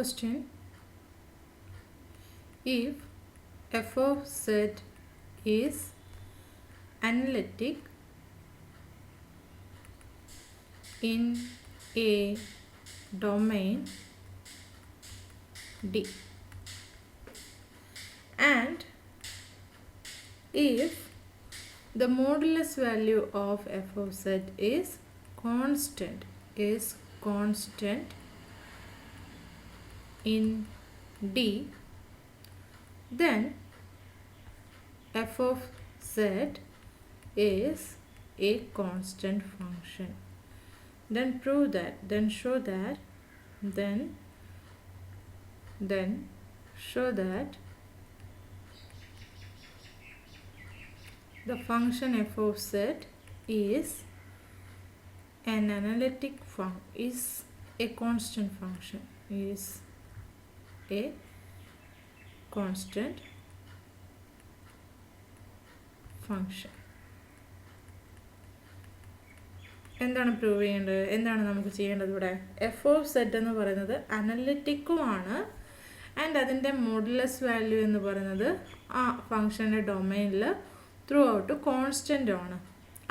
question: if f of z is analytic in a domain D, and if the modulus value of f of z is constant in D, then f of z is a constant function. Then prove that, then show that the function f of z is an analytic is a constant function, എന്താണ് prove ചെയ്യേണ്ടത്? എന്താണ് നമുക്ക് ചെയ്യേണ്ടത്? ഇവിടെ F of z എന്ന് പറയുന്നത് അനലിറ്റിക്കുമാണ്, and അതിൻ്റെ modulus value എന്ന് പറയുന്നത് ആ ഫംഗ്ഷൻ്റെ ഡൊമൈനിൽ ത്രൂ ഔട്ട് കോൺസ്റ്റൻ്റ് ആണ്.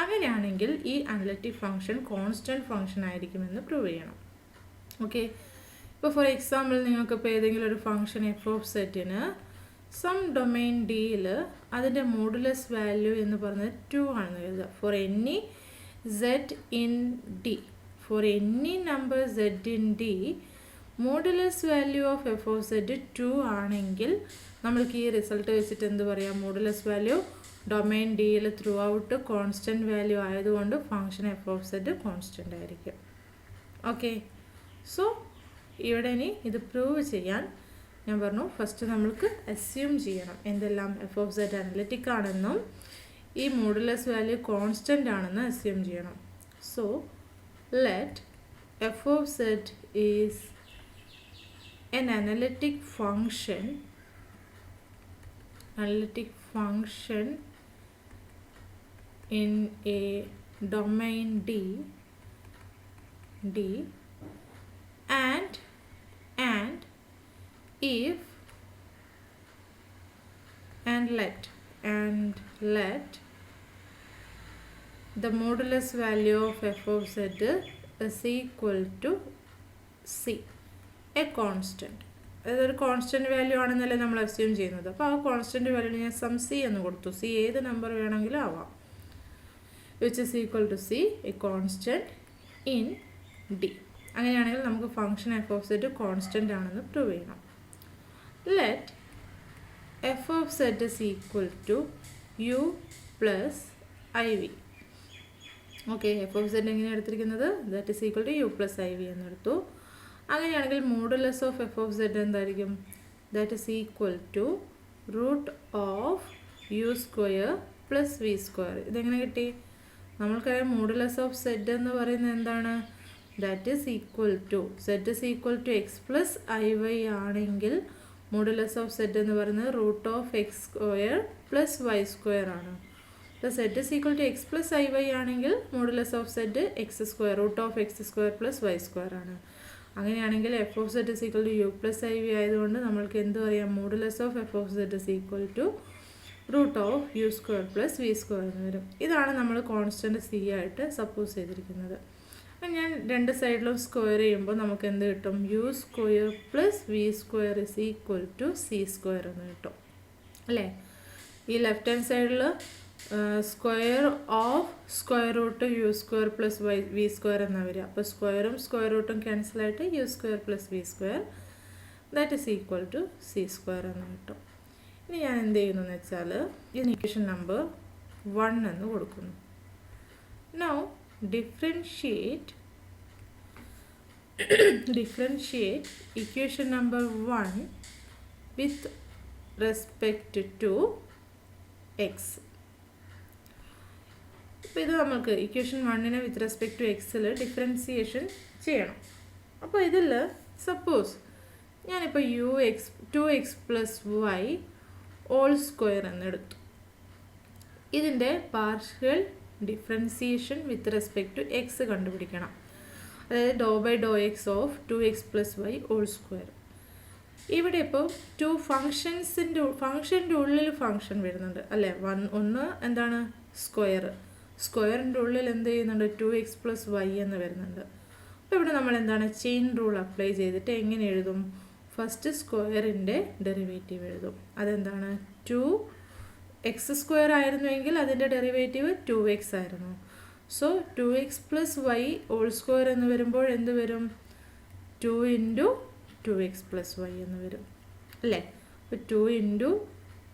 അങ്ങനെയാണെങ്കിൽ ഈ അനലിറ്റിക് ഫംഗ്ഷൻ കോൺസ്റ്റൻറ്റ് ഫംഗ്ഷൻ ആയിരിക്കുമെന്ന് പ്രൂവ് ചെയ്യണം. ഓക്കെ, ഇപ്പോൾ ഫോർ എക്സാമ്പിൾ നിങ്ങൾക്കിപ്പോൾ ഏതെങ്കിലും ഒരു ഫംഗ്ഷൻ എഫ് ഓഫ് സെറ്റിന് സം ഡൊമൈൻ ഡിയിൽ അതിൻ്റെ മോഡുലസ് വാല്യൂ എന്ന് പറയുന്നത് 2 ആണെന്ന് എഴുതുക. For any z in D, for any number z in D, modulus value of f of z 2 ആണെങ്കിൽ നമ്മൾക്ക് ഈ റിസൾട്ട് വെച്ചിട്ട് എന്ത് പറയാം? മോഡുലസ് വാല്യൂ ഡൊമൈൻ ഡിയിൽ ത്രൂ ഔട്ട് കോൺസ്റ്റൻറ്റ് വാല്യൂ ആയതുകൊണ്ട് function f of z constant ആയിരിക്കും. ഓക്കെ, സോ ഇവിടെ ഇനി ഇത് പ്രൂവ് ചെയ്യാൻ ഞാൻ പറഞ്ഞു, ഫസ്റ്റ് നമ്മൾക്ക് അസ്യൂം ചെയ്യണം എന്തെല്ലാം? എഫ് ഓഫ് സെഡ് അനലിറ്റിക് ആണെന്നും ഈ മോഡുലസ് വാല്യൂ കോൺസ്റ്റൻ്റ് ആണെന്ന് അസ്യൂം ചെയ്യണം. So let f of z is an analytic function in a domain D, and if let the modulus value of f of z is equal to c, a constant. അതൊരു constant value ആണെന്നല്ലേ നമ്മൾ assume ചെയ്യുന്നത്. അപ്പോൾ ആ constant value ഞാൻ some c എന്ന് കൊടുത്തു. C ഏത് നമ്പർ വേണമെങ്കിലും ആവാം. Which is equal to c, a constant in d. അങ്ങനെയാണെങ്കിൽ നമുക്ക് function f of z constant ആണെന്ന് പ്രൂവ് ചെയ്യണം. Let f of z is equal to u plus i v. Okay, f of z എങ്ങനെയാണ് എടുത്തിരിക്കുന്നത്? That is equal to u plus i v എന്നെടുത്തു. അങ്ങനെയാണെങ്കിൽ modulus of f of z എന്തായിരിക്കും? That is equal to root of u square plus v square. ഇതെങ്ങനെ കിട്ടി? നമ്മൾക്കറിയാം modulus of z എന്ന് പറയുന്നത് എന്താണ്? That is equal to z is equal to x plus i y ആണെങ്കിൽ modulus of z എന്ന് പറയുന്നത് root of x square plus y square ആണ്. അപ്പോൾ z is equal to x plus i y ആണെങ്കിൽ modulus of z x square root of x square plus y square ആണ്. അങ്ങനെയാണെങ്കിൽ f of z is equal to u plus i v ആയതുകൊണ്ട് നമ്മൾക്ക് എന്ത് പറയാം? Modulus of f of z is equal to root of u square plus v square എന്ന് വരും. ഇതാണ് നമ്മൾ കോൺസ്റ്റൻറ്റ് സി ആയിട്ട് സപ്പോസ് ചെയ്തിരിക്കുന്നത്. ഞാൻ രണ്ട് സൈഡിലും സ്ക്വയർ ചെയ്യുമ്പോൾ നമുക്ക് എന്ത് കിട്ടും? U square plus v square is equal to c square എന്ന് കിട്ടും അല്ലേ? ഈ ലെഫ്റ്റ് ഹാൻഡ് സൈഡിൽ square of square root u square plus v square എന്നാണ് വരിക. അപ്പോൾ സ്ക്വയറും സ്ക്വയർ റൂട്ടും ക്യാൻസലായിട്ട് u square plus v square that is equal to c square എന്ന് കിട്ടും. ഇനി ഞാൻ എന്ത് ചെയ്യുന്നു എന്ന് വെച്ചാൽ ഇതിന് ഇക്വേഷൻ നമ്പർ 1 എന്ന് കൊടുക്കുന്നു. Now differentiate equation number 1 with respect to x. അപ്പോൾ ഇത് നമുക്ക് ഇക്വേഷൻ 1നെ വിത്ത് റെസ്പെക്ട് ടു എക്സിൽ ഡിഫറൻസിയേഷൻ ചെയ്യണം. അപ്പോൾ ഇതിൽ സപ്പോസ് ഞാനിപ്പോൾ two x plus y whole square എന്നെടുത്തു. ഇതിൻ്റെ partial differentiation with respect to x കണ്ടുപിടിക്കണം. അതായത് doh by Dr x of 2x plus y whole square. ഇവിടെ ഇപ്പോൾ ഫങ്ഷൻ്റെ ഉള്ളിൽ ഫങ്ഷൻ വരുന്നുണ്ട് അല്ലേ. ഒന്ന് എന്താണ് സ്ക്വയറിൻ്റെ ഉള്ളിൽ എന്ത് ചെയ്യുന്നുണ്ട് 2x+y എന്ന് വരുന്നുണ്ട്. അപ്പോൾ ഇവിടെ നമ്മൾ എന്താണ് ചെയിൻ റൂൾ അപ്ലൈ ചെയ്തിട്ട് എങ്ങനെ എഴുതും? ഫസ്റ്റ് സ്ക്വയറിൻ്റെ ഡെറിവേറ്റീവ് എഴുതും. അതെന്താണ് 2x² ആയിരുന്നുവെങ്കിൽ അതിൻ്റെ ഡെറിവേറ്റീവ് 2x ആയിരുന്നു. സോ 2x+y ഹോൾ എന്ന് വരുമ്പോൾ എന്ത് വരും? 2 × 2x+y എന്ന് വരും അല്ലേ. അപ്പോൾ 2 ×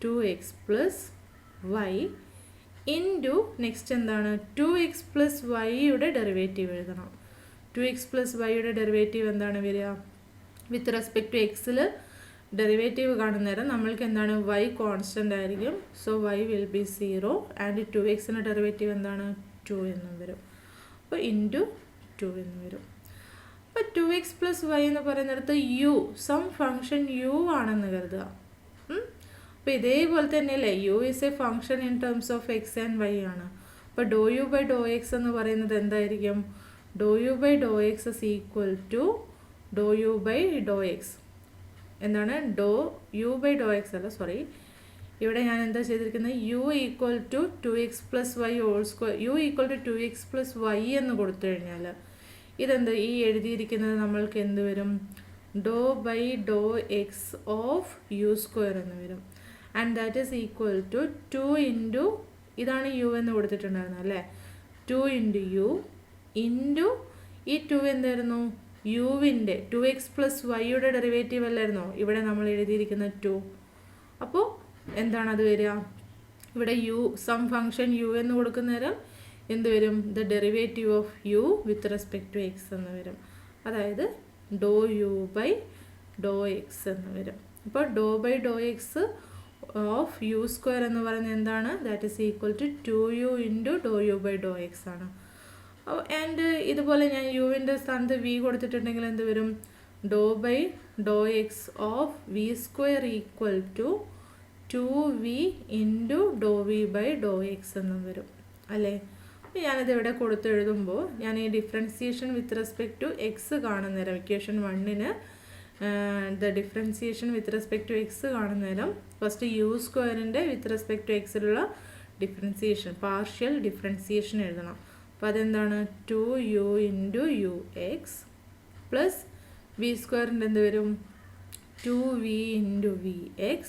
2x+y ഇൻറ്റു നെക്സ്റ്റ് എന്താണ് 2x+yയുടെ ഡെറിവേറ്റീവ് എഴുതണം. 2x+yയുടെ ഡെറിവേറ്റീവ് എന്താണ് വരിക? വിത്ത് റെസ്പെക്ട് ടു എക്സിൽ ഡെറിവേറ്റീവ് കാണുന്ന നേരം നമ്മൾക്ക് എന്താണ് y കോൺസ്റ്റൻ്റ് ആയിരിക്കും. So y will be 0 and 2xൻ്റെ ഡെറിവേറ്റീവ് എന്താണ് 2 എന്നും വരും. അപ്പോൾ ഇൻറ്റു 2 എന്ന് വരും. അപ്പോൾ 2x+y എന്ന് പറയുന്നിടത്ത് സം ഫങ്ഷൻ ആണെന്ന് കരുതുക. അപ്പോൾ ഇതേപോലെ തന്നെയല്ലേ u is a function in terms of x and y ആണ്. അപ്പോൾ ∂u/∂x എന്ന് പറയുന്നത് എന്തായിരിക്കും? ∂u/∂x is equal to ∂u/∂x. എന്താണ് ∂u/∂x അല്ല, സോറി, ഇവിടെ ഞാൻ എന്താ ചെയ്തിരിക്കുന്നത്? u equal to 2x+y whole square, u equal to 2x+y എന്ന് കൊടുത്തു കഴിഞ്ഞാൽ ഇതെന്ത് ഈ എഴുതിയിരിക്കുന്നത് നമ്മൾക്ക് എന്ത് വരും? ∂by∂x ഓഫ് u² എന്ന് വരും. And that is equal to 2 × ഇതാണ് u എന്ന് കൊടുത്തിട്ടുണ്ടായിരുന്നു അല്ലേ. 2 × u ഇൻറ്റു ഈ 2 എന്തായിരുന്നു? യുവിൻ്റെ 2x+yയുടെ ഡെറിവേറ്റീവ് അല്ലായിരുന്നോ ഇവിടെ നമ്മൾ എഴുതിയിരിക്കുന്ന 2. അപ്പോൾ എന്താണ് അത് വരിക? ഇവിടെ സം ഫങ്ഷൻ എന്ന് കൊടുക്കുന്ന നേരം എന്ത് വരും? The derivative of u with respect to x എന്ന് വരും. അതായത് ∂u/∂x എന്ന് വരും. അപ്പോൾ ∂by∂x ഓഫ് u² എന്ന് പറയുന്നത് എന്താണ്? That is equal to 2u × ∂u/∂x ആണ്. ആൻഡ് ഇതുപോലെ ഞാൻ യുവിൻ്റെ സ്ഥാനത്ത് v കൊടുത്തിട്ടുണ്ടെങ്കിൽ എന്ത് വരും? ∂by∂x of v² equal to 2v × ∂v/∂x എന്നും വരും അല്ലേ. അപ്പോൾ ഞാനിത് ഇവിടെ കൊടുത്തെഴുതുമ്പോൾ ഞാൻ ഈ differentiation with respect to x കാണുന്ന നേരം ഇക്വേഷൻ 1-ന് the differentiation with respect to x കാണുന്ന നേരം first u² with respect to എക്സിലുള്ള ഡിഫറൻസിയേഷൻ പാർഷ്യൽ ഡിഫറൻസിയേഷൻ എഴുതണം. അപ്പോൾ അതെന്താണ് 2u × ux പ്ലസ് v² എന്ത് വരും? 2v × vx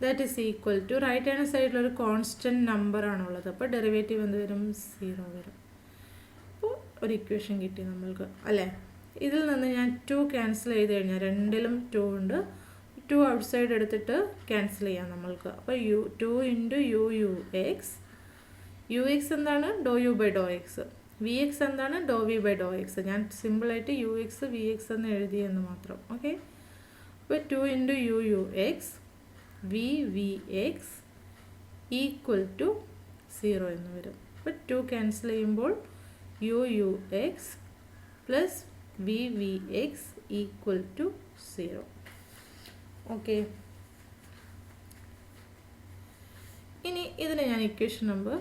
that is equal to right hand സൈഡിലൊരു കോൺസ്റ്റൻറ്റ് നമ്പറാണുള്ളത്. അപ്പോൾ ഡെറിവേറ്റീവ് എന്ത് വരും? 0 വരും. അപ്പോൾ ഒരു ഇക്വേഷൻ കിട്ടി നമ്മൾക്ക് അല്ലേ. ഇതിൽ നിന്ന് ഞാൻ 2 ക്യാൻസൽ ചെയ്ത് കഴിഞ്ഞാൽ രണ്ടിലും 2 ഉണ്ട്. 2 ഔട്ട് സൈഡ് എടുത്തിട്ട് ക്യാൻസൽ ചെയ്യാം നമ്മൾക്ക്. അപ്പോൾ 2 × ux എന്താണ്? ∂u/∂x. vx എന്താണ്? ∂v/∂x. ഞാൻ സിമ്പിളായിട്ട് ux vx എന്ന് എഴുതിയെന്ന് മാത്രം. ഓക്കെ. അപ്പോൾ 2 × ux vx ഈക്വൽ ടു 0 എന്ന് വരും. അപ്പോൾ 2 ക്യാൻസൽ ചെയ്യുമ്പോൾ ux plus vvx equal to 0. Okay. ഇനി ഇതിന് ഞാൻ ഇക്വേഷൻ നമ്പർ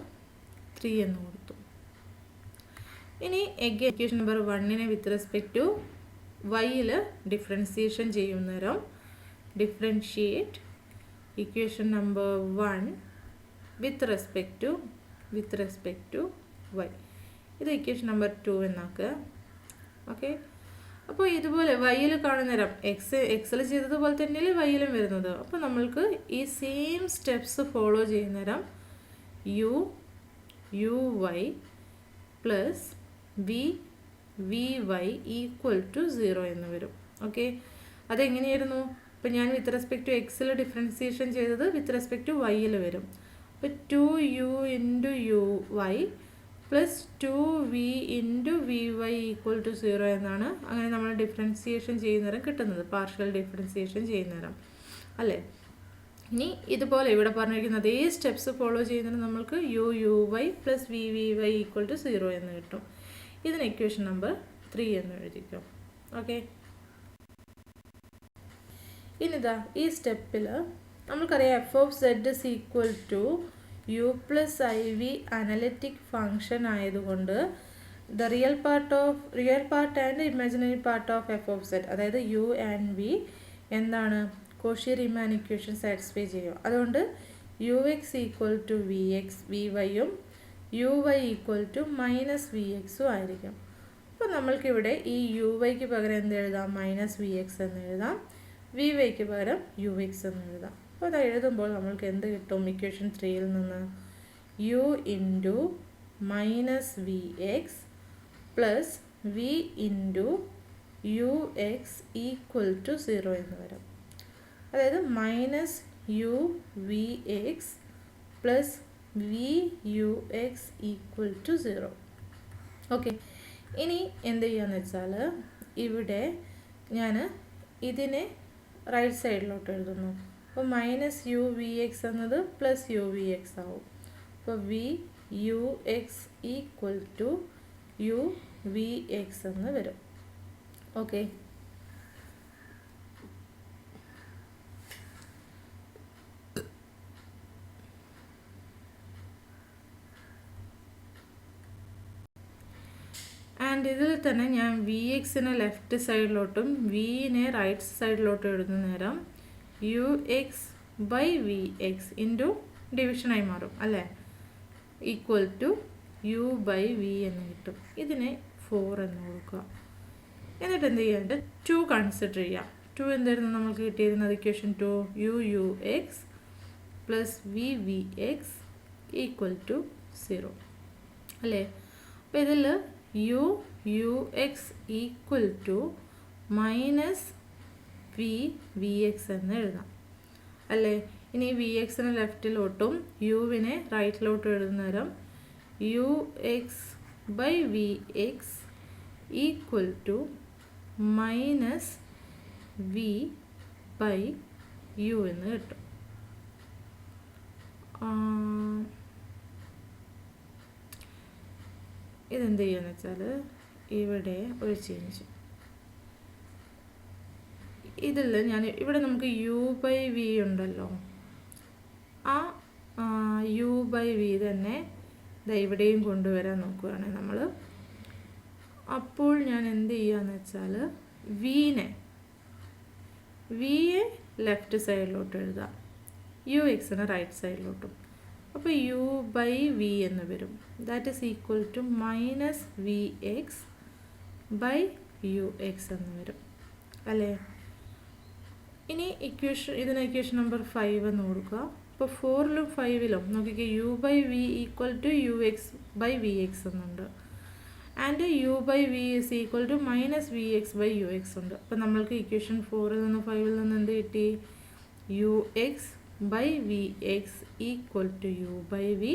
3 എന്ന് കൊടുത്തു. ഇനി എഗെയിൻ ഇക്വേഷൻ നമ്പർ 1-നെ വിത്ത് റെസ്പെക്ട് ടു വൈയിൽ ഡിഫറൻസിയേഷൻ ചെയ്യുന്നേരം differentiate equation number 1 with respect to y. ഇത് ഇക്വേഷൻ നമ്പർ 2 എന്നാക്കുക. ഓക്കെ. അപ്പോൾ ഇതുപോലെ വൈയിൽ കാണുന്ന നേരം എക്സിൽ ചെയ്തതുപോലെ തന്നെയല്ലേ വൈയിലും വരുന്നത്. അപ്പോൾ നമ്മൾക്ക് ഈ സെയിം സ്റ്റെപ്സ് ഫോളോ ചെയ്യുന്ന നേരം uy plus vy equal to 0 എന്ന് വരും. ഓക്കെ. അതെങ്ങനെയായിരുന്നു? ഇപ്പോൾ ഞാൻ വിത്ത് റെസ്പെക്ട് ടു എക്സിൽ ഡിഫറൻസിയേഷൻ ചെയ്തത് വിത്ത് റെസ്പെക്ട് ടു വൈയിൽ വരും. അപ്പോൾ 2u × uy plus 2v × vy equal to 0 എന്നാണ് അങ്ങനെ നമ്മൾ ഡിഫറൻസിയേഷൻ ചെയ്യുന്നേരം കിട്ടുന്നത്, പാർഷ്യൽ ഡിഫറൻസിയേഷൻ ചെയ്യുന്നേരം അല്ലേ. ഇനി ഇതുപോലെ ഇവിടെ പറഞ്ഞിരിക്കുന്ന അതേ സ്റ്റെപ്സ് ഫോളോ ചെയ്യുന്നതിന് നമ്മൾക്ക് uy plus vvy equal to 0 എന്ന് കിട്ടും. ഇതിന് ഇക്വേഷൻ നമ്പർ 3 എന്ന് എഴുതിക്കും. ഓക്കെ. ഇനിതാ ഈ സ്റ്റെപ്പിൽ നമ്മൾക്കറിയാം f(z) is equal to u plus iv analytic function ആയതുകൊണ്ട് the real part and imaginary part of f(z) അതായത് u ആൻഡ് v എന്താണ് കോഷി റീമാൻ ഇക്വേഷൻ സാറ്റിസ്ഫൈ ചെയ്യുക. അതുകൊണ്ട് u x equal to v x v വൈയും u y equal to minus v എക്സും ആയിരിക്കും. അപ്പോൾ നമ്മൾക്കിവിടെ ഈ യു വൈക്ക് പകരം എന്ത് എഴുതാം? മൈനസ് വി എക്സ് എന്ന് എഴുതാം. വി വൈക്ക് പകരം യു എക്സ് എന്ന് എഴുതാം. അപ്പോൾ അത് എഴുതുമ്പോൾ നമ്മൾക്ക് എന്ത് കിട്ടും? ഇക്വേഷൻ 3യിൽ നിന്ന് u into minus v x plus v into u x equal to 0 എന്ന് വരും. അതായത് minus u v x plus v u x equal to 0. Okay, ഇനി എന്ത് ചെയ്യാന്ന് വെച്ചാൽ ഇവിടെ ഞാൻ ഇതിനെ റൈറ്റ് സൈഡിലോട്ട് എഴുതുന്നു. അപ്പോൾ മൈനസ് യു വി എക്സ് എന്നത് പ്ലസ് യു വി എക്സ് ആവും. അപ്പോൾ v u x equal to u v x എന്ന് വരും. ഓക്കെ, ആൻഡ് ഇതിൽ തന്നെ ഞാൻ വി എക്സിനെ ലെഫ്റ്റ് സൈഡിലോട്ടും വിനെ റൈറ്റ് സൈഡിലോട്ടും എഴുതുന്ന നേരം u x by v x into ഡിവിഷനായി മാറും അല്ലേ, equal to u by v എന്ന് കിട്ടും. ഇതിനെ 4 എന്ന് കൊടുക്കുക. എന്നിട്ട് എന്ത് ചെയ്യാണ്ട് 2 കൺസിഡർ ചെയ്യാം. 2 എന്തായിരുന്നു നമുക്ക് കിട്ടിയിരുന്നത്? Equation 2 u x plus v v x equal to 0 അല്ലേ. അപ്പോൾ ഇതിൽ u x equal to minus v x എന്ന് എഴുതാം അല്ലേ. ഇനി വി എക്സിനെ ലെഫ്റ്റിലോട്ടും യുവിനെ റൈറ്റിലോട്ടും എഴുതുന്ന നേരം u x by v x equal to minus v by u എന്ന് കിട്ടും. ഇതെന്ത് ചെയ്യുമെന്ന് വെച്ചാൽ ഇവിടെ ഒരു ചേഞ്ച് ഇതിൽ ഞാൻ ഇവിടെ നമുക്ക് യു ബൈ വി ഉണ്ടല്ലോ, ആ യു ബൈ വി തന്നെ ഇവിടെയും കൊണ്ടുവരാൻ നോക്കുകയാണെങ്കിൽ നമ്മൾ, അപ്പോൾ ഞാൻ എന്ത് ചെയ്യാന്ന് വെച്ചാൽ വിയെ ലെഫ്റ്റ് സൈഡിലോട്ട് എഴുതാം, യു എക്സിന് റൈറ്റ് സൈഡിലോട്ടും. അപ്പോൾ യു ബൈ വി എന്ന് വരും. That is equal to minus v x by u x എന്ന് വരും അല്ലേ. ഇനി ഇതിന് ഇക്വേഷൻ നമ്പർ 5 എന്ന് കൊടുക്കുക. അപ്പോൾ 4ലും 5ലും നോക്കിക്കേ u by v equal to u x by v x എന്നുണ്ട്. And u by v is equal to minus v x by u x ഉണ്ട്. അപ്പോൾ നമ്മൾക്ക് ഇക്വേഷൻ 4ൽ നിന്ന് 5ൽ നിന്ന് എന്ത് കിട്ടി? U x by v x equal to u by v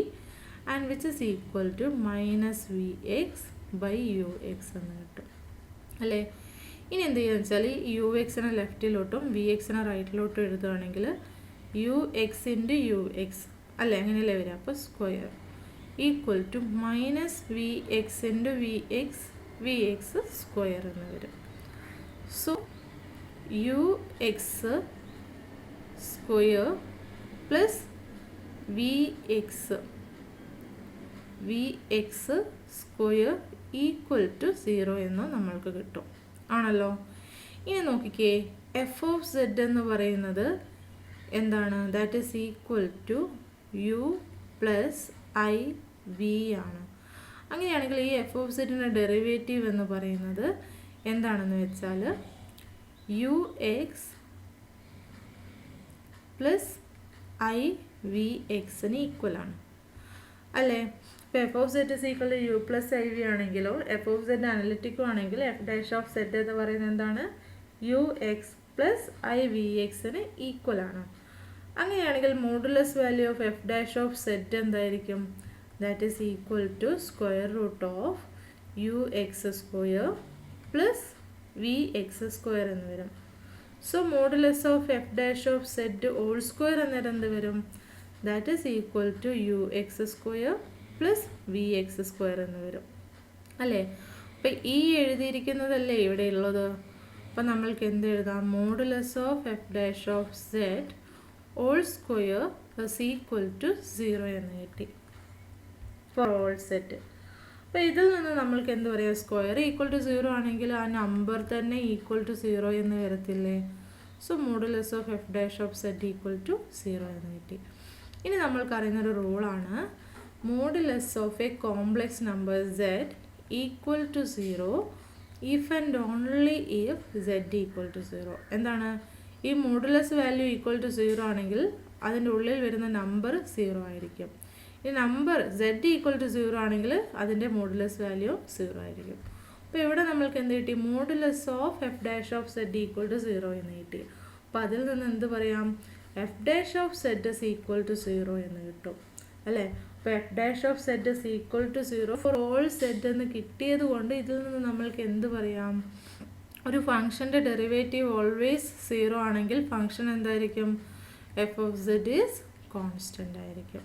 and which is equal to minus v x by u x എന്ന് കിട്ടും അല്ലേ. ഇനി എന്ത് ചെയ്യുക വെച്ചാൽ യു എക്സിനെ ലെഫ്റ്റിലോട്ടും വി എക്സിനെ റൈറ്റിലോട്ടും എഴുതുകയാണെങ്കിൽ u x into u x അല്ലേ, അങ്ങനെയല്ലേ വരിക. അപ്പോൾ square equal to minus v x into v x square എന്ന് വരും. So u x square plus v x square equal to 0 എന്ന് നമ്മൾക്ക് കിട്ടും ആണല്ലോ. ഇനി നോക്കിക്കേ എഫ് ഓഫ് സെഡ് എന്ന് പറയുന്നത് എന്താണ്? That is equal to u plus i v ആണ്. അങ്ങനെയാണെങ്കിൽ ഈ എഫ് ഓഫ് സെഡിൻ്റെ ഡെറിവേറ്റീവ് എന്ന് പറയുന്നത് എന്താണെന്ന് വെച്ചാൽ u x plus i v എക്സിന് ഈക്വലാണ് അല്ലേ. ഇപ്പോൾ f of z is equal to u plus i v ആണെങ്കിലോ എഫ് ഓഫ് സെഡ് അനലിറ്റിക്കും ആണെങ്കിൽ എഫ് ഡാഷ് ഓഫ് സെഡ് എന്ന് പറയുന്നത് എന്താണ്? U x plus i v എക്സിന് ഈക്വലാണ്. അങ്ങനെയാണെങ്കിൽ modulus value of f dash of z എന്തായിരിക്കും? That is equal to square root of u x square plus v x square എന്ന് വരും. So modulus of f dash of z whole square എന്നേരം എന്ത് വരും? That is equal to u x square plus v x square എന്ന് വരും അല്ലേ. അപ്പം ഈ എഴുതിയിരിക്കുന്നതല്ലേ ഇവിടെ ഉള്ളത്. അപ്പം നമ്മൾക്ക് എന്ത് എഴുതാം? Modulus of f dash of z whole square plus equal to 0 എന്ന് കിട്ടി ഫോർ ഓൾ സെറ്റ്. അപ്പോൾ ഇതിൽ നിന്ന് നമ്മൾക്ക് എന്ത് പറയാം? സ്ക്വയർ ഈക്വൽ ടു 0 ആണെങ്കിൽ ആ നമ്പർ തന്നെ ഈക്വൽ ടു 0 എന്ന് വരത്തില്ലേ. So modulus of f dash of z equal to 0 എന്ന് കിട്ടി. ഇനി നമ്മൾക്കറിയുന്നൊരു റൂളാണ് modulus of a complex number z equal to 0 if and only if z equal to 0. എന്താണ്? ഈ മോഡുലസ് വാല്യൂ ഈക്വൽ ടു 0 ആണെങ്കിൽ അതിൻ്റെ ഉള്ളിൽ വരുന്ന നമ്പർ 0 ആയിരിക്കും. ഈ നമ്പർ സെഡ് ഈക്വൽ ടു 0 ആണെങ്കിൽ അതിൻ്റെ മോഡുലസ് വാല്യൂ 0 ആയിരിക്കും. അപ്പോൾ ഇവിടെ നമ്മൾക്ക് എന്ത് കിട്ടി? Modulus of f dash of z equal to 0 എന്ന് കിട്ടി. അപ്പോൾ അതിൽ നിന്ന് എന്ത് പറയാം? F dash of z is equal to 0 എന്ന് കിട്ടും അല്ലേ? അപ്പോൾ f dash of z is equal to 0 for all z എന്ന് കിട്ടിയത് കൊണ്ട് ഇതിൽ നിന്ന് നമ്മൾക്ക് എന്ത് പറയാം? ഒരു ഫംഗ്ഷൻ്റെ ഡെറിവേറ്റീവ് ഓൾവേസ് 0 ആണെങ്കിൽ ഫംഗ്ഷൻ എന്തായിരിക്കും? F of z is constant ആയിരിക്കും.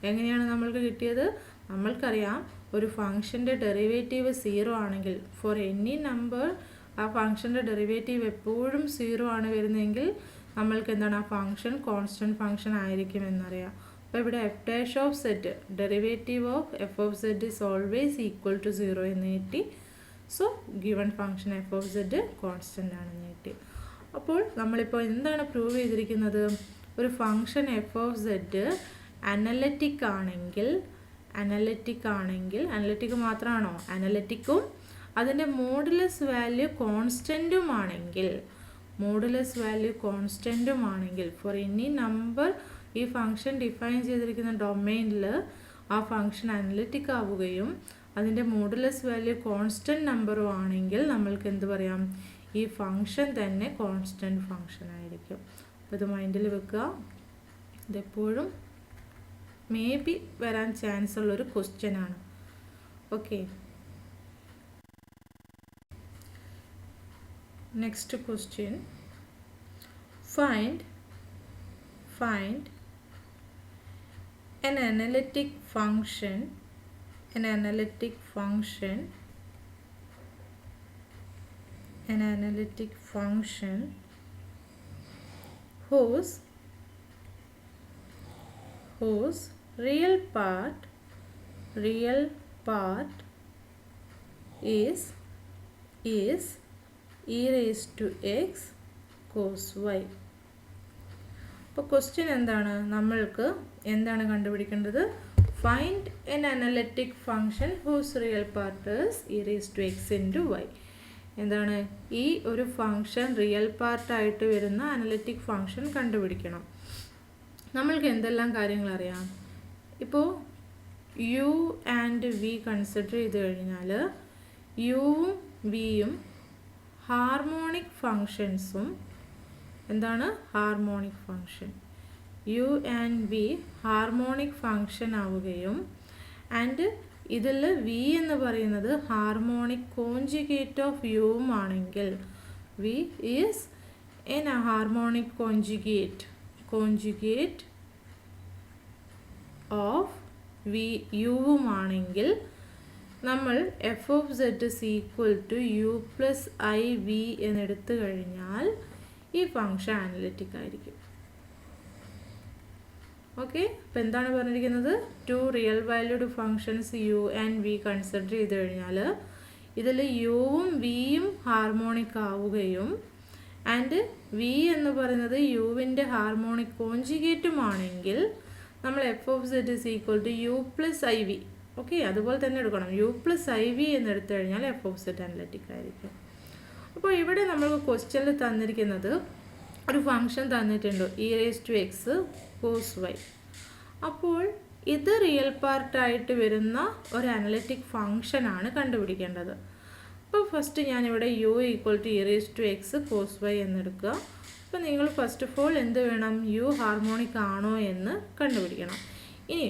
എങ്ങനെയാണ് നമ്മൾക്ക് കിട്ടിയത്? നമ്മൾക്കറിയാം ഒരു ഫംഗ്ഷൻ്റെ ഡെറിവേറ്റീവ് 0 ആണെങ്കിൽ ഫോർ എനി നമ്പർ ആ ഫംഗ്ഷൻ്റെ ഡെറിവേറ്റീവ് എപ്പോഴും 0 ആണ് വരുന്നതെങ്കിൽ നമ്മൾക്ക് എന്താണ്? ആ ഫംഗ്ഷൻ കോൺസ്റ്റൻറ്റ് ഫംഗ്ഷൻ ആയിരിക്കും എന്നറിയാം. അപ്പോൾ ഇവിടെ f dash of z derivative of f of z is always equal to 0 എന്ന് കിട്ടി. So given function f of z constant ആണെന്ന് കിട്ടി. അപ്പോൾ നമ്മളിപ്പോൾ എന്താണ് പ്രൂവ് ചെയ്തിരിക്കുന്നത്? ഒരു function f of z analytic ആണെങ്കിൽ അനലറ്റിക് മാത്രമാണോ? അനലറ്റിക്കും അതിൻ്റെ മോഡുലസ് വാല്യൂ കോൺസ്റ്റൻറ്റും ആണെങ്കിൽ ഫോർ എനി നമ്പർ ഈ ഫംഗ്ഷൻ ഡിഫൈൻ ചെയ്തിരിക്കുന്ന ഡൊമൈനിൽ ആ ഫംഗ്ഷൻ അനലറ്റിക് ആവുകയും അതിൻ്റെ മോഡുലസ് വാല്യൂ കോൺസ്റ്റൻറ്റ് നമ്പറും ആണെങ്കിൽ നമ്മൾക്ക് എന്ത് പറയാം? ഈ ഫംഗ്ഷൻ തന്നെ കോൺസ്റ്റൻറ്റ് ഫംഗ്ഷൻ ആയിരിക്കും. അപ്പോൾ ഇത് മൈൻഡിൽ വെക്കുക. ഇതെപ്പോഴും മേ ബി വരാൻ ചാൻസ് ഉള്ളൊരു ക്വസ്റ്റ്യൻ ആണ്. Okay, next question. Find an analytic function whose real part is e raised to x cos y. അപ്പോൾ ക്വസ്റ്റ്യൻ എന്താണ്? നമ്മൾക്ക് എന്താണ് കണ്ടുപിടിക്കേണ്ടത്? Find an analytic function whose real part is e raised to x into y. എന്താണ്? ഈ ഒരു function real പാർട്ടായിട്ട് വരുന്ന അനലറ്റിക് ഫംഗ്ഷൻ കണ്ടുപിടിക്കണം. നമ്മൾക്ക് എന്തെല്ലാം കാര്യങ്ങൾ അറിയാം? ഇപ്പോൾ യു ആൻഡ് വി കൺസിഡർ ചെയ്ത് കഴിഞ്ഞാൽ യുവും വിയും ഹാർമോണിക് ഫങ്ഷൻസും എന്താണ്? Harmonic function. U and v harmonic function ആവുകയും ആൻഡ് ഇതിൽ വി എന്ന് പറയുന്നത് ഹാർമോണിക് കോഞ്ചുഗേറ്റ് ഓഫ് യുവും ആണെങ്കിൽ v is an harmonic conjugate of v യുവും ആണെങ്കിൽ നമ്മൾ f of z is equal to u plus i v എന്നെടുത്തു കഴിഞ്ഞാൽ ഈ ഫംഗ്ഷൻ അനലിറ്റിക് ആയിരിക്കും. ഓക്കെ, അപ്പോൾ എന്താണ് പറഞ്ഞിരിക്കുന്നത്? Two real valued functions u and v consider ചെയ്ത് കഴിഞ്ഞാൽ ഇതിൽ യുവും വിയും ഹാർമോണിക് ആവുകയും ആൻഡ് വി എന്ന് പറയുന്നത് യുവിൻ്റെ ഹാർമോണിക് കോഞ്ചുഗേറ്റുമാണെങ്കിൽ നമ്മൾ f of z is equal to u plus i v. Okay, അതുപോലെ തന്നെ എടുക്കണം. യു പ്ലസ് ഐ വി എന്നെടുത്തു കഴിഞ്ഞാൽ എഫ് ഓഫ് സെഡ് അനലിറ്റിക് ആയിരിക്കും. അപ്പോൾ ഇവിടെ നമ്മൾക്ക് ക്വസ്റ്റ്യനിൽ തന്നിരിക്കുന്നത് ഒരു ഫംഗ്ഷൻ തന്നിട്ടുണ്ട് e raise to x cos y. അപ്പോൾ ഇത് റിയൽ പാർട്ടായിട്ട് വരുന്ന ഒരു അനലിറ്റിക് ഫംഗ്ഷനാണ് കണ്ടുപിടിക്കേണ്ടത്. അപ്പോൾ ഫസ്റ്റ് ഞാനിവിടെ u equal to e raise to x cos y എന്നെടുക്കുക. അപ്പോൾ നിങ്ങൾ ഫസ്റ്റ് ഓഫ് ഓൾ എന്ത് വേണം? യു ഹാർമോണിക് ആണോ എന്ന് കണ്ടുപിടിക്കണം. ഇനി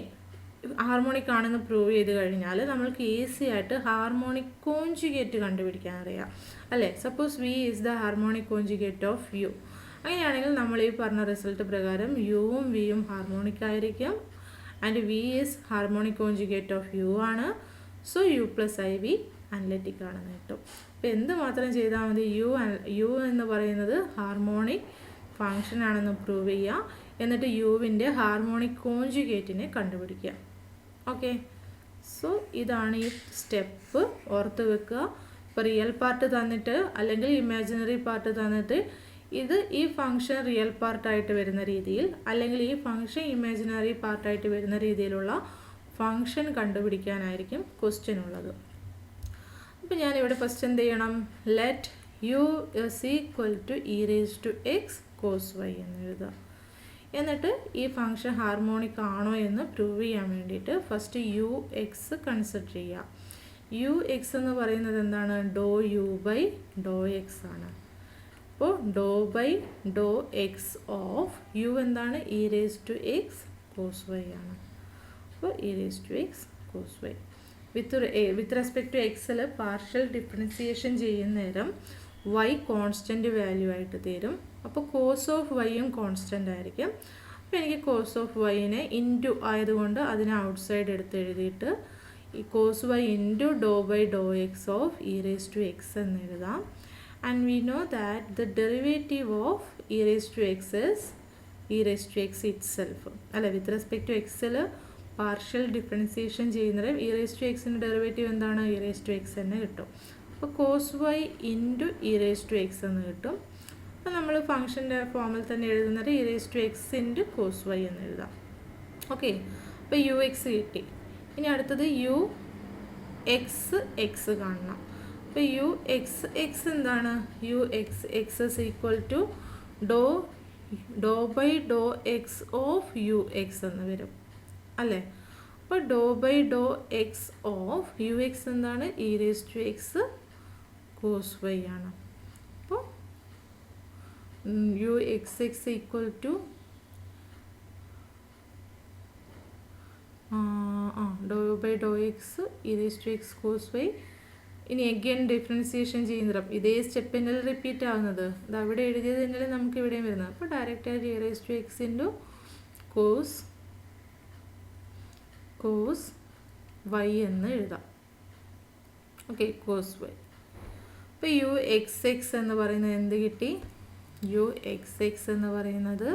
ഹാർമോണിക് ആണെന്ന് പ്രൂവ് ചെയ്ത് കഴിഞ്ഞാൽ നമ്മൾക്ക് ഈസി ആയിട്ട് ഹാർമോണിക് കോഞ്ചുഗേറ്റ് കണ്ടുപിടിക്കാൻ അറിയാം അല്ലേ? Suppose v is the harmonic conjugate of u. അങ്ങനെയാണെങ്കിൽ നമ്മൾ ഈ പറഞ്ഞ റിസൾട്ട് പ്രകാരം യുവും വിയും ഹാർമോണിക് ആയിരിക്കും and v is harmonic conjugate of u ആണ്. So u plus i v analytic ആണെന്ന് കിട്ടും. അപ്പോൾ എന്ത് മാത്രം ചെയ്താൽ മതി? യു എന്ന് പറയുന്നത് ഹാർമോണിക് ഫങ്ഷൻ ആണെന്ന് പ്രൂവ് ചെയ്യുക, എന്നിട്ട് യുവിൻ്റെ ഹാർമോണിക് കോഞ്ചുഗേറ്റിനെ കണ്ടുപിടിക്കുക. ഓക്കെ, സോ ഇതാണ് ഈ സ്റ്റെപ്പ്, ഓർത്ത് വെക്കുക. ഇപ്പോൾ റിയൽ പാർട്ട് തന്നിട്ട് അല്ലെങ്കിൽ ഇമാജിനറി പാർട്ട് തന്നിട്ട് ഇത് ഈ ഫംഗ്ഷൻ റിയൽ പാർട്ടായിട്ട് വരുന്ന രീതിയിൽ അല്ലെങ്കിൽ ഈ ഫംഗ്ഷൻ ഇമാജിനറി പാർട്ടായിട്ട് വരുന്ന രീതിയിലുള്ള ഫംഗ്ഷൻ കണ്ടുപിടിക്കാനായിരിക്കും ക്വസ്റ്റ്യൻ ഉള്ളത്. അപ്പോൾ ഞാനിവിടെ ഫസ്റ്റ് എന്ത് ചെയ്യണം? Let u is equal to e raise to x cos y എന്ന് എഴുതുക. എന്നിട്ട് ഈ ഫംഗ്ഷൻ ഹാർമോണിക് ആണോ എന്ന് പ്രൂവ് ചെയ്യാൻ വേണ്ടിയിട്ട് ഫസ്റ്റ് യു എക്സ് കൺസിഡർ ചെയ്യുക. യു എക്സ് എന്ന് പറയുന്നത് എന്താണ്? Doh u by Dr x ആണ്. അപ്പോൾ doh by Dr x of u എന്താണ്? E raise to x cos y ആണ്. അപ്പോൾ e raise to x cos y with respect to എക്സിൽ പാർഷ്യൽ ഡിഫറൻസിയേഷൻ ചെയ്യുന്ന നേരം വൈ കോൺസ്റ്റൻറ്റ് വാല്യൂ ആയിട്ട് തരും. അപ്പോൾ കോസ് ഓഫ് വൈയും കോൺസ്റ്റൻ്റ് ആയിരിക്കും. അപ്പോൾ എനിക്ക് കോസ് ഓഫ് വൈനെ ഇൻറ്റു ആയതുകൊണ്ട് അതിനെ ഔട്ട് സൈഡ് എടുത്ത് എഴുതിയിട്ട് ഈ cos y into do by Dr x of e raise to x എന്ന് എഴുതാം. And we know that the derivative of e raise to x is e raise to x itself. അല്ല, with respect to എക്സിൽ partial differentiation ചെയ്യുന്നവരെ e raise to എക്സിൻ്റെ derivative എന്താണ്? E raise to x തന്നെ കിട്ടും. അപ്പോൾ cos y into e raise to x എന്ന് കിട്ടും. അപ്പോൾ നമ്മൾ ഫംഗ്ഷൻ്റെ ഫോമിൽ തന്നെ എഴുതുന്നത് e raise to x into cos y എന്ന് എഴുതാം. ഓക്കെ, അപ്പോൾ യു എക്സ് കിട്ടി. ഇനി അടുത്തത് യു എക്സ് എക്സ് കാണണം. അപ്പോൾ യു എക്സ് എക്സ് എന്താണ്? U x x is equal to Dr by Dr x of u x എന്ന് വരും അല്ലേ? അപ്പോൾ doh by Dr x of u x എന്താണ്? E raise to x cos y ആണ്. അപ്പോൾ u x x equal to Dr by Dr x e raise to x cos y. ഇനി again differentiation ചെയ്യുന്നത് ഇതേ സ്റ്റെപ്പിൻ്റെ റിപ്പീറ്റ് ആവുന്നത് ഇത് അവിടെ എഴുതിയത് തന്നെയല്ലേ നമുക്ക് ഇവിടെയും വരുന്നത്. അപ്പോൾ ഡയറക്റ്റായിട്ട് e raise to x into cos y എന്ന് എഴുതാം. Okay, cos y. അപ്പോൾ യു എക്സ് എക്സ് എന്ന് പറയുന്നത് എന്ത് കിട്ടി? യു എക്സ് എക്സ് എന്ന് പറയുന്നത്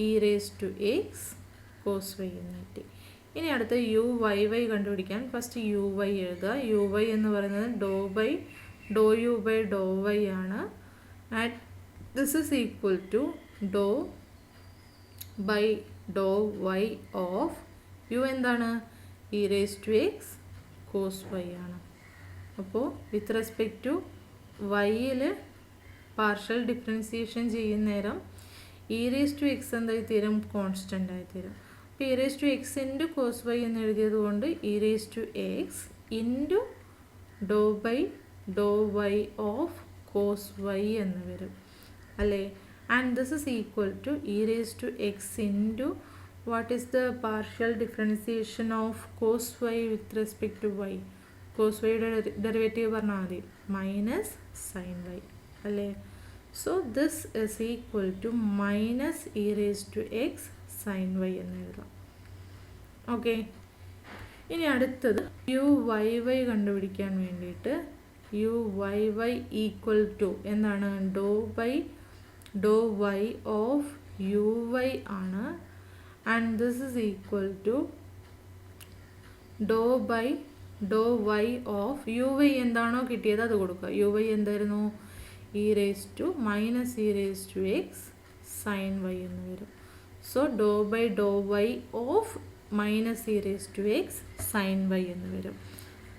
e raise to x cos y എന്ന് കിട്ടി. ഇനി അടുത്ത യു വൈ വൈ കണ്ടുപിടിക്കാൻ ഫസ്റ്റ് യു വൈ എഴുതുക. യു വൈ എന്ന് പറയുന്നത് do u by Dr y ആണ്. And this is equal to Dr by Dr y of u എന്താണ്? E raise to x cos y ആണ്. അപ്പോൾ വിത്ത് റെസ്പെക്ട് ടു വൈയിൽ partial differentiation ചെയ്യുന്ന നേരം ഇ റേസ് ടു എക്സ് എന്തായി തീരും? Constant ആയി തീരും. അപ്പോൾ e raise to x into cos y എന്ന് എഴുതിയത് കൊണ്ട് e raise to x into do by Dr y of cos y എന്ന് വരും അല്ലേ? And this is equal to e raise to x into what is the partial differentiation of cos y with respect to y? cos y derivative പറഞ്ഞാൽ മതി minus sine y അല്ലേ? So this is equal to minus e raise to x sine y എന്ന് എഴുതാം. Okay, ഇനി അടുത്തത് U y y കണ്ടുപിടിക്കാൻ വേണ്ടിയിട്ട് u y y equal to എന്താണ്? Doe y of u y ആണ്. And this is equal to doe by Dr y of u y എന്താണോ കിട്ടിയത് അത് കൊടുക്കുക. യു വൈ എന്തായിരുന്നു? E raise to minus e raise to x sine y എന്ന് വരും. So doe by Dr y of minus e raise to x sine y എന്ന് വരും.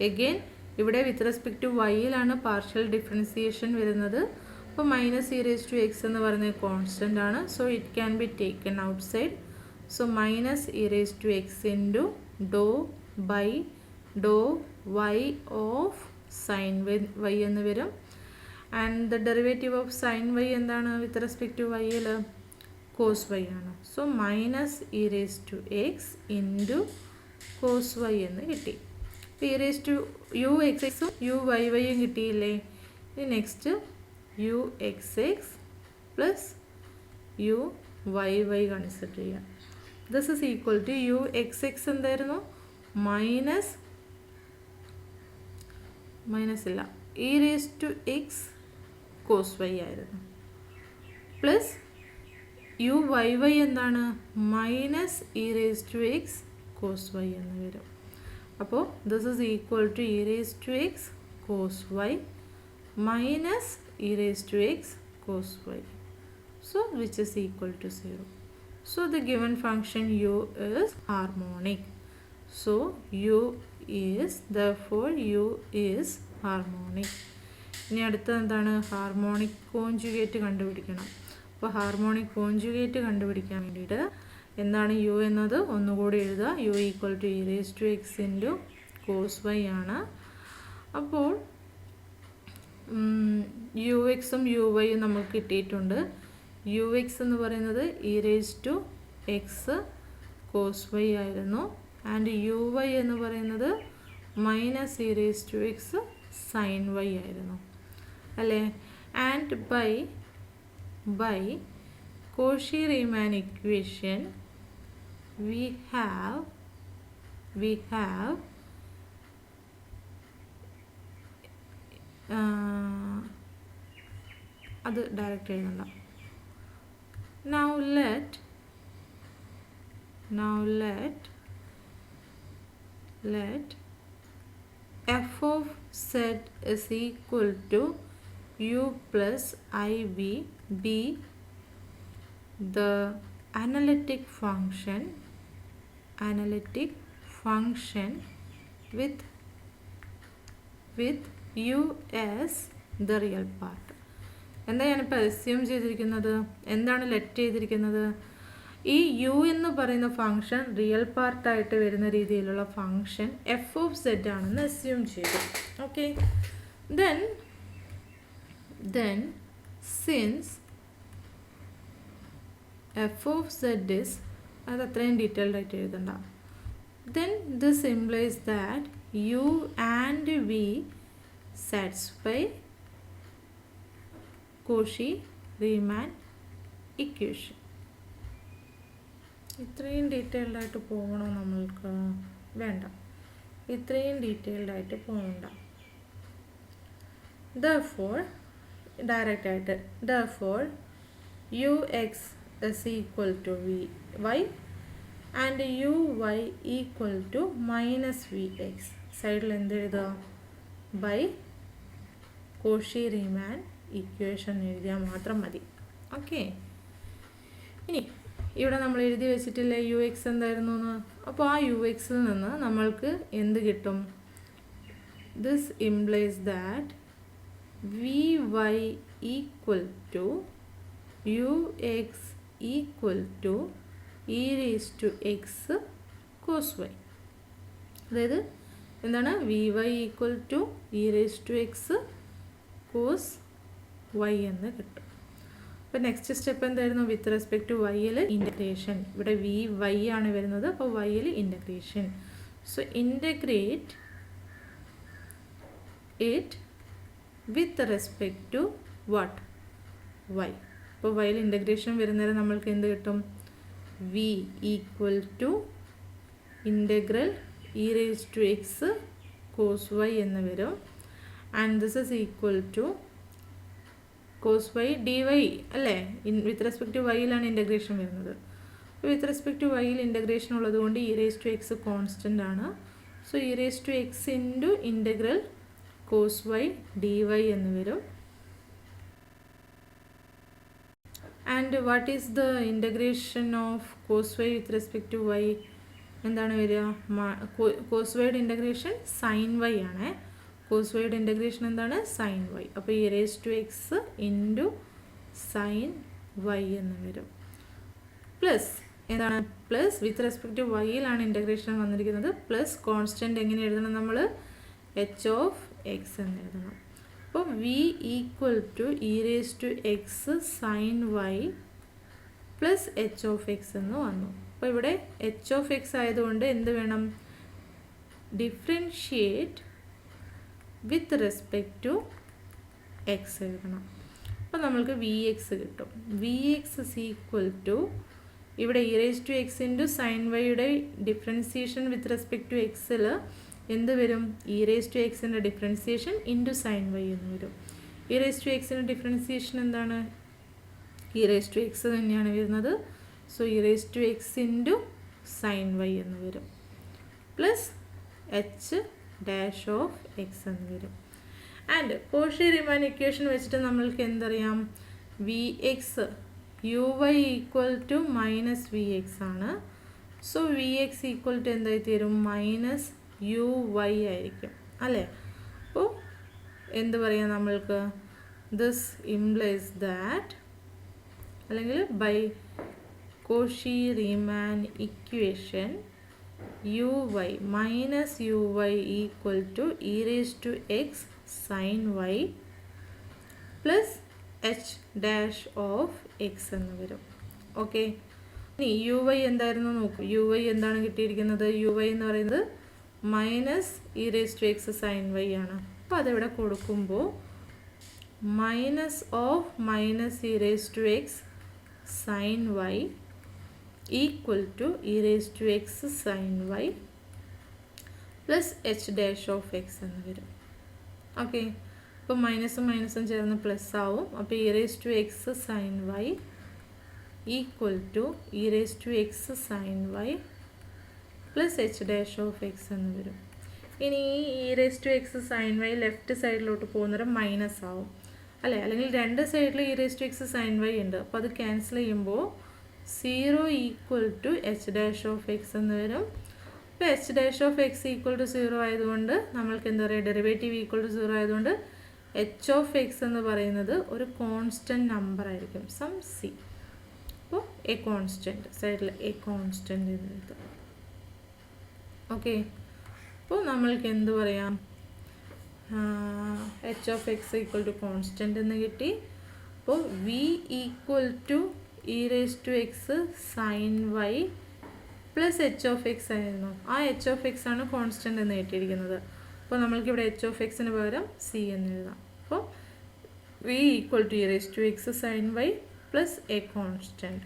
Again ഇവിടെ വിത്ത് റെസ്പെക്ട് ടു വൈയിലാണ് പാർഷ്യൽ ഡിഫറൻസിയേഷൻ വരുന്നത്. അപ്പോൾ minus e raise to x എന്ന് പറയുന്നത് കോൺസ്റ്റൻ്റ് ആണ്. So it can be taken outside. So minus e raised to x into dou by dou y of sin y എന്ന് വരും. And the derivative of sin y എന്താണ്? with respect to y ൽ cos y ആണ്. So minus e raised to x into cos y എന്ന് കിട്ടി. e raised to u x x u y y കിട്ടിയില്ലേ? ഇനി next u x x plus u y y consider ചെയ്യാം. This is equal to u x x എന്തായിരുന്നു? Minus ഇല്ല e raise to x cos y ആയിരുന്നു. Plus u y y എന്താണ്? Minus e raise to x cos y എന്ന് വരും. അപ്പോൾ this is equal to e raise to x cos y minus e raise to x cos y. So which is equal to 0. So the given function u is harmonic. So u is, therefore u is harmonic. ഇനി അടുത്തത് എന്താണ്? Harmonic conjugate കണ്ടുപിടിക്കണം. അപ്പോൾ harmonic conjugate കണ്ടുപിടിക്കാൻ വേണ്ടിയിട്ട് എന്താണ് U എന്നത് ഒന്നുകൂടി എഴുതുക. U equal to e raise to x into cos y ആണ്. അപ്പോൾ യു എക്സും യു വൈയും നമുക്ക് കിട്ടിയിട്ടുണ്ട്. യു എക്സ് എന്ന് പറയുന്നത് e raise to x cos y ആയിരുന്നു. ആൻഡ് യു വൈ എന്ന് പറയുന്നത് minus e raise to x sine y ആയിരുന്നു അല്ലേ. And by Cauchy-Riemann equation we have അത് ഡയറക്റ്റ് എഴുതണ്ട. Now let f of z is equal to u plus ib be the analytic function with u as the real part. എന്താ ഞാനിപ്പോൾ assume ചെയ്തിരിക്കുന്നത്? എന്താണ് let ചെയ്തിരിക്കുന്നത്? ഈ യു എന്ന് പറയുന്ന ഫംഗ്ഷൻ റിയൽ പാർട്ടായിട്ട് വരുന്ന രീതിയിലുള്ള ഫംഗ്ഷൻ എഫ് ഓഫ് സെഡ് ആണെന്ന് അസ്യൂം ചെയ്തു. Okay, then since f of z is, അത് അത്രയും ഡീറ്റെയിൽഡ് ആയിട്ട് എഴുതണ്ട. then this implies that u and v satisfy Cauchy-Riemann equation. ഇത്രയും ഡീറ്റെയിൽഡ് ആയിട്ട് പോകണോ നമ്മൾക്ക്? വേണ്ട, ഇത്രയും ഡീറ്റെയിൽഡ് ആയിട്ട് പോകണ്ട. therefore ഡയറക്റ്റ് ആയിട്ട് ux is equal to vy and uy equal to minus vx. സൈഡിൽ എന്ത് എഴുതുക? ബൈ Cauchy-Riemann ഇക്വേഷൻ എഴുതിയാൽ മാത്രം മതി. ഓക്കെ, ഇനി ഇവിടെ നമ്മൾ എഴുതി വെച്ചിട്ടില്ലേ യു എക്സ് എന്തായിരുന്നു എന്ന്? അപ്പോൾ ആ യു എക്സിൽ നിന്ന് നമ്മൾക്ക് എന്ത് കിട്ടും? This implies that v y equal to u x equal to e raise to x cos y. അതായത് എന്താണ്? V y equal to e raise to x cos y എന്ന് കിട്ടും. അപ്പോൾ നെക്സ്റ്റ് സ്റ്റെപ്പ് എന്തായിരുന്നു? വിത്ത് റെസ്പെക്ട് ടു വൈയിൽ integration. ഇവിടെ v y ആണ് വരുന്നത്, അപ്പോൾ വൈയിൽ integration. So integrate it with respect to what? Y. അപ്പോൾ വൈയിൽ ഇൻ്റഗ്രേഷൻ വരുന്നേരം നമ്മൾക്ക് എന്ത് കിട്ടും? V equal to integral e raise to x cos y എന്ന് വരും. And this is equal to cos y d y അല്ലേ? വിത്ത് റെസ്പെക്ട് ടു വൈയിലാണ് ഇൻ്റഗ്രേഷൻ വരുന്നത്. അപ്പോൾ വിത്ത് റെസ്പെക്ട് ടു വൈയിൽ ഇൻ്റഗ്രേഷൻ ഉള്ളതുകൊണ്ട് e raise to x constant ആണ്. So e raise to x into integral cos y d y എന്ന് വരും. And what is the integration of cos y with respect to y? എന്താണ് വരിക? Cos വൈയുടെ integration sine y ആണ്. Cos വൈയുടെ integration എന്താണ്? Sine y. അപ്പോൾ e raise to x into sine y എന്ന് വരും. പ്ലസ് എന്താണ്? പ്ലസ് വിത്ത് റെസ്പെക്ട് ടു വൈയിലാണ് ഇൻ്റഗ്രേഷൻ വന്നിരിക്കുന്നത്. പ്ലസ് കോൺസ്റ്റൻറ്റ് എങ്ങനെ എഴുതണം നമ്മൾ? എച്ച് ഓഫ് എക്സ് എന്ന് എഴുതണം. അപ്പോൾ v equal to e raise to x sine y plus h of x എന്ന് വന്നു. അപ്പോൾ ഇവിടെ എച്ച് ഓഫ് എക്സ് ആയതുകൊണ്ട് എന്ത് വേണം? Differentiate with respect to x എഴുതണം. അപ്പോൾ നമ്മൾക്ക് വി എക്സ് കിട്ടും. V x is equal to ഇവിടെ e raise to x into sine വൈയുടെ ഡിഫറൻസിയേഷൻ വിത്ത് റെസ്പെക്ട് ടു എക്സിൽ എന്ത് വരും? ഇ റേസ് ടു എക്സിൻ്റെ ഡിഫറൻസിയേഷൻ ഇൻറ്റു സൈൻ വൈ എന്ന് വരും. ഇ റേസ് ടു എക്സിൻ്റെ ഡിഫറൻസിയേഷൻ എന്താണ്? ഇ റേസ് ടു എക്സ് തന്നെയാണ് വരുന്നത്. So e raise to x into sine y എന്ന് വരും. Plus h dash of x എന്ന് വരും. ആൻഡ് Cauchy-Riemann ഇക്വേഷൻ വെച്ചിട്ട് നമ്മൾക്ക് എന്തറിയാം? V x u y equal to minus v x ആണ്. So v x equal to എന്തായി തീരും? മൈനസ് യു വൈ ആയിരിക്കും അല്ലേ? അപ്പോൾ എന്ത് പറയാം നമ്മൾക്ക്? ദിസ് ഇംപ്ലൈസ് ദാറ്റ്, അല്ലെങ്കിൽ by Cauchy Riemann equation u y minus u y equal to e raise to x sine y plus h dash of x എന്ന് വരും. ഓക്കെ, ഇനി യു വൈ എന്തായിരുന്നു നോക്കൂ. യു വൈ എന്താണ് കിട്ടിയിരിക്കുന്നത്? യു വൈ എന്ന് പറയുന്നത് minus e raise to x sine y ആണ്. അപ്പോൾ അതിവിടെ കൊടുക്കുമ്പോൾ minus of minus e raise to x sine y equal to e raise to x sine y plus h dash of x എന്ന് വരും. Okay, അപ്പോൾ മൈനസും മൈനസും ചേർന്ന് പ്ലസ് ആവും. അപ്പോൾ e raise to x sine y equal to e raise to x sine y plus h dash of x എന്ന് വരും. ഇനി ഈ e raise to x sine y left സൈഡിലോട്ട് പോകുന്നേരം മൈനസ് ആവും അല്ലേ? അല്ലെങ്കിൽ രണ്ട് സൈഡിൽ e raise to x sine y ഉണ്ട്. അപ്പോൾ അത് ക്യാൻസൽ ചെയ്യുമ്പോൾ 0 equal to h dash of x എന്ന് വരും. ഇപ്പോൾ h dash of x equal to 0 ആയതുകൊണ്ട് നമ്മൾക്ക് എന്താ പറയുക? ഡെറിവേറ്റീവ് ഈക്വൽ ടു 0 ആയതുകൊണ്ട് എച്ച് ഓഫ് എക്സ് എന്ന് പറയുന്നത് ഒരു കോൺസ്റ്റൻറ്റ് നമ്പർ ആയിരിക്കും, സം സി. അപ്പോൾ എ കോൺസ്റ്റൻറ്റ്, സൈഡിൽ എ കോൺസ്റ്റൻറ്റ് എന്ന് എഴുതാം. ഓക്കെ, അപ്പോൾ നമ്മൾക്ക് എന്ത് പറയാം? H of x equal to constant എന്ന് കിട്ടി. അപ്പോൾ v equal to e raise to x sine y plus h of x ആയിരുന്നു. ആ എച്ച് ഓഫ് എക്സ് ആണ് കോൺസ്റ്റൻറ്റ് എന്ന് കിട്ടിയിരിക്കുന്നത്. അപ്പോൾ നമ്മൾക്കിവിടെ എച്ച് ഓഫ് എക്സിന് പകരം സി എന്ന് എഴുതാം. അപ്പോൾ v equal to e raise to x sine y plus a constant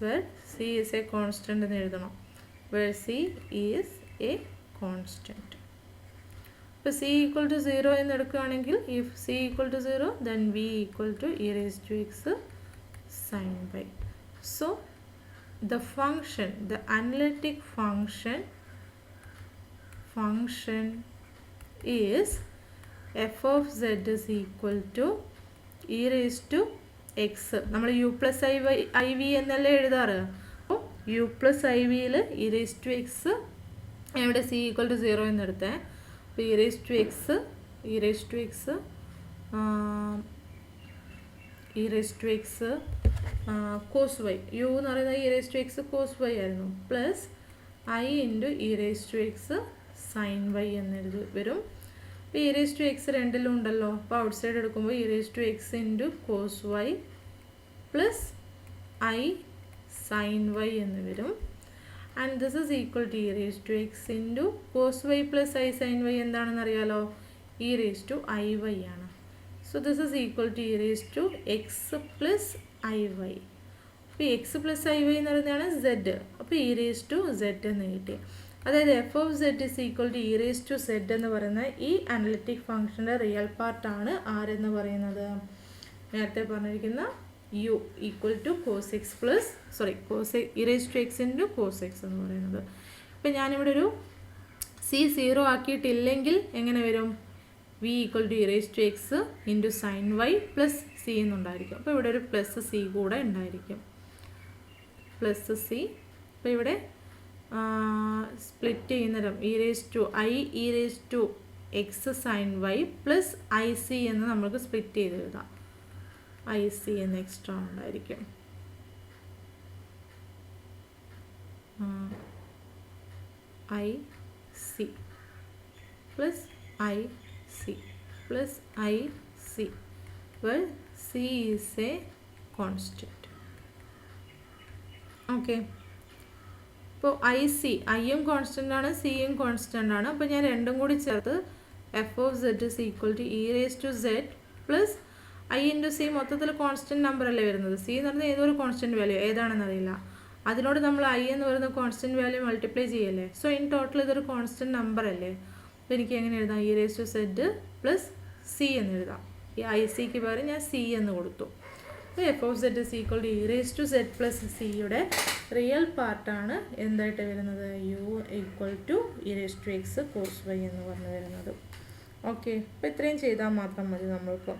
where c is a constant എന്ന് എഴുതണം. where c is a constant. ഇപ്പോൾ c equal to 0 എന്ന് എടുക്കുകയാണെങ്കിൽ if c equal to 0 then v equal to e raised to x sin y. So the function, the analytic function is f of z is equal to e raised to x. നമ്മൾ u plus i v എന്നല്ലേ എഴുതാറ്. അപ്പോൾ u plus i വിയിൽ e raise to x, ഇവിടെ c equal to 0 എന്നെടുത്തേ. അപ്പോൾ e raise to x cos y, u എന്ന് പറയുന്നത് e raise to x cos y ആയിരുന്നു, plus i into e raise to x sine y എന്നെഴുതി വരും. അപ്പോൾ ഇ റേസ് ടു എക്സ് രണ്ടിലും ഉണ്ടല്ലോ. അപ്പോൾ ഔട്ട് സൈഡ് എടുക്കുമ്പോൾ e raise to x into cos y plus i sine y എന്ന് വരും. And this is equal to e raise to x into cos y plus i sine y എന്താണെന്ന് അറിയാലോ? E raise to i y ആണ്. So this is equal to e raise to x plus i y. അപ്പോൾ x plus i y എന്ന് പറയുന്നതാണ് Z. അപ്പോൾ e raise to z എന്ന് കിട്ടി. അതായത് f of z is equal to e raise to z എന്ന് പറയുന്ന ഈ അനലിറ്റിക് ഫംഗ്ഷൻ്റെ റിയൽ പാർട്ടാണ് ആരെന്ന് പറയുന്നത്? നേരത്തെ പറഞ്ഞിരിക്കുന്ന u equal to cos x plus cos e raise to x into cos x എന്ന് പറയുന്നത്. ഇപ്പം ഞാനിവിടെ ഒരു സി 0 ആക്കിയിട്ടില്ലെങ്കിൽ എങ്ങനെ വരും? V equal to e raise to x into sine y plus c എന്നുണ്ടായിരിക്കും. അപ്പോൾ ഇവിടെ ഒരു പ്ലസ് സി കൂടെ ഉണ്ടായിരിക്കും, പ്ലസ് സി. അപ്പോൾ ഇവിടെ സ്പ്ലിറ്റ് ചെയ്യുന്നേരം e raise to x sine y plus i c എന്ന് നമുക്ക് സ്പ്ലിറ്റ് ചെയ്ത് എഴുതാം. ഐ സി എന്ന് എക്സ്ട്രാ ഉണ്ടായിരിക്കും. I c plus i c plus i c where c is a constant. Okay, ഇപ്പോൾ ഐയും കോൺസ്റ്റൻ്റ് ആണ്, സിയും കോൺസ്റ്റൻ്റ് ആണ്. അപ്പോൾ ഞാൻ രണ്ടും കൂടി ചേർത്ത് f of z is equal to e raise to z plus i into c. മൊത്തത്തിൽ കോൺസ്റ്റൻറ്റ് നമ്പർ അല്ലേ വരുന്നത്? സി എന്ന് പറഞ്ഞാൽ ഏതൊരു കോൺസ്റ്റൻറ്റ് വാല്യൂ ഏതാണെന്ന് അറിയില്ല. അതിനോട് നമ്മൾ ഐ എന്ന് പറയുന്ന കോൺസ്റ്റൻറ്റ് വാല്യൂ മൾട്ടിപ്ലൈ ചെയ്യല്ലേ. സോ ഇൻ ടോട്ടൽ ഇതൊരു കോൺസ്റ്റൻറ്റ് നമ്പർ അല്ലേ. അപ്പോൾ എനിക്ക് എങ്ങനെ എഴുതാം? E raise to z plus c എന്ന് എഴുതാം. ഈ ഐ സിക്ക് പകരം ഞാൻ സി എന്ന് കൊടുത്തു. അപ്പോൾ f of z is equal to e raise to z plus സിയുടെ റിയൽ പാർട്ടാണ് എന്തായിട്ട് വരുന്നത്? U equal to e raise to x cos y എന്ന് പറഞ്ഞു വരുന്നത്. ഓക്കെ, അപ്പോൾ ഇത്രയും ചെയ്താൽ മാത്രം മതി നമ്മൾക്ക്.